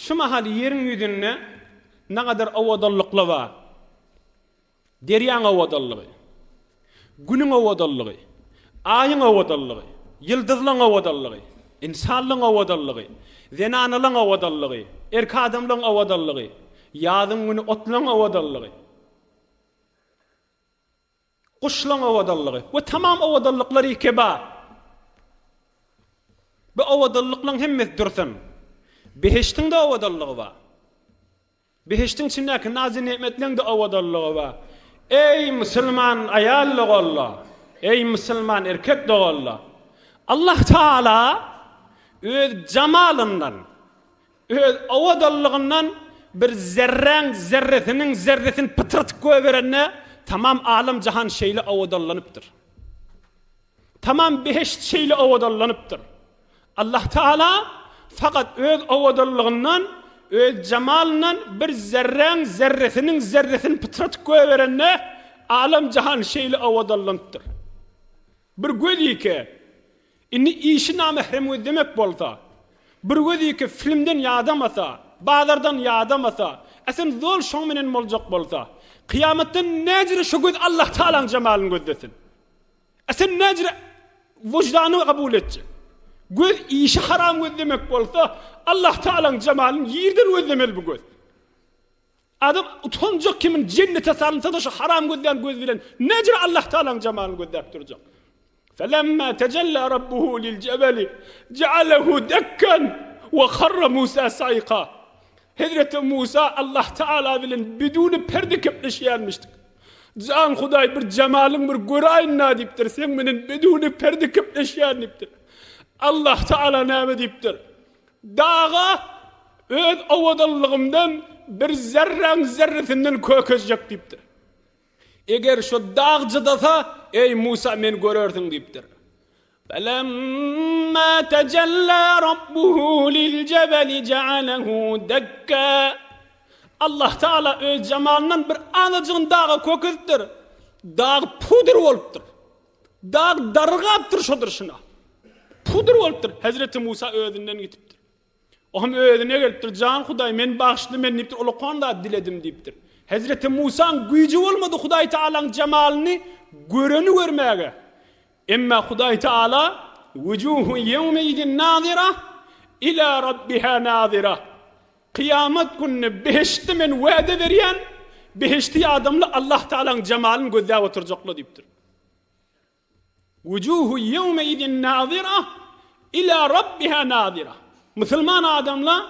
şu mahal yerin yüzünne ne kadar avadallıkla var. Deryan avadallığı, günün avadallığı, ayın avadallığı, yıldızlığın avadallığı, insanlığın avadallığı, zenanlığın avadallığı, erkek adamlığın avadallığı, yazın günü otlığın avadallığı, kuşlığın avadallığı ve tamam avadallıkları keba. Bu avadallıkların hemmet dursun. Beheştin de avadallığı var. Beheştin içindeki nazi nimetlerin de avadallığı var. Ey Müslüman ayallığı Allah, ey Müslüman erkek de Allah. Allah Teala öz cemalından, öz avadallığından bir zerresinin zerresini pıtırtık koyverene tamam alem cihan şeyle avadallanıptır. Tamam beheşt şeyle avadallanıptır. Allah Teala fakat öz avadallığından, öz cemalından bir zerresinin zerresini pıtırtık koyverene alem cihan şeyle avadallanıptır. Bir göz ki inni işi namahrem demek bolsa, bir göz ki filmden yadamasa, bazardan yadamasa, esen zor şoň menen boljak bolsa, kıyametten necre şu göz Allah Teala'nın cemalini gözdesin. Esen necre vicdanı kabul etçi. Göz işi haram göz demek bolsa, Allah Teala'nın cemalini yerden gözlemeli bu göz. Adam utanacak kimin cennete salınsa da şu haram gözden göz bilen necre Allah Teala'nın cemalini gözlep duracak. فَلَمَّا تَجَلَّى رَبُّهُ لِلْجَبَلِ جَعَلَهُ دَكًّا وَخَرَّ مُوسَى سَعِقًا. Hazreti Musa Allah Teala bilen biduni perde kepleşýärmişdik. Can Huday bir cemalin bir göraýyn na dipdir. Sen menen biduni perde kepleşýär dipdir. Allah Teala näme dipdir? Dağa öz awadalyğymdan bir zerresinden kökezjek dipdir. Eger şu dağ jydasa ey Musa men görersin dipdir. فَلَمَّا تَجَلَّى رَبُّهُ لِلْجَبَلِ جَعَلَهُ دَكًّا. Allah Teala öz cemalından bir anacığın dağı kökezdir. Dağ pudur olupdur. Dağ dargaptır şodur şuna. Pudur olupdur. Hazreti Musa özünden gitipdir. Oğam özüne gelipdir. Can Huday men bağışlı men niptir. Olu konda diledim deyipdir. Hazreti Musa'nın gücü olmadı Huday Teala'nın cemalini göreni görmeye. Emma Huday Teala vucuhun yevmeydin nazira ila rabbiha nazira. Kıyamet günü beheşti men vade veriyen beheşti adamla Allah Teala'nın cemalini gözde oturacaklı deyiptir. Vucuhun yevmeydin nazira ila rabbiha nazira. Müslüman adamla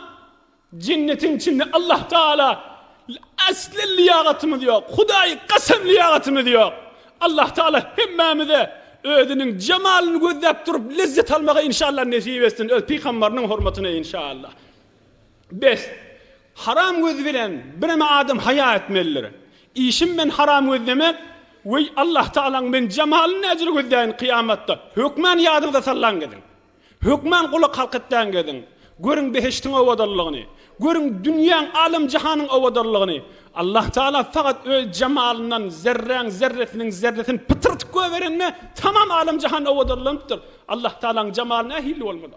cennetin içinde Allah Teala asli liyagatımı diyor. Huday kasem liyagatımı diyor. Allah Teala hemmemize ödünün cemalini gözlep durup lezzet almaya inşallah nesip etsin. Öz peygamberinin hürmetine inşallah. 5. Haram göz bilen bireme adam haya etmelidir. İşim ben haram göz demek ve Allah Teala'nın ben cemalini ecri gözleyin kıyamette. Hükmen yadınıza sallan gidin. Hükmen kulu kalkıttan gidin. Görün beheştin avadallığını. Görün dünyanın, alem cihanın avadallığını. Allah Teala fakat öz cemalından zerresinin zerresini pıtırtık koyverenne tamam alem cihan avadallığıdır. Allah Teala'nın cemaline ehilli olmalı.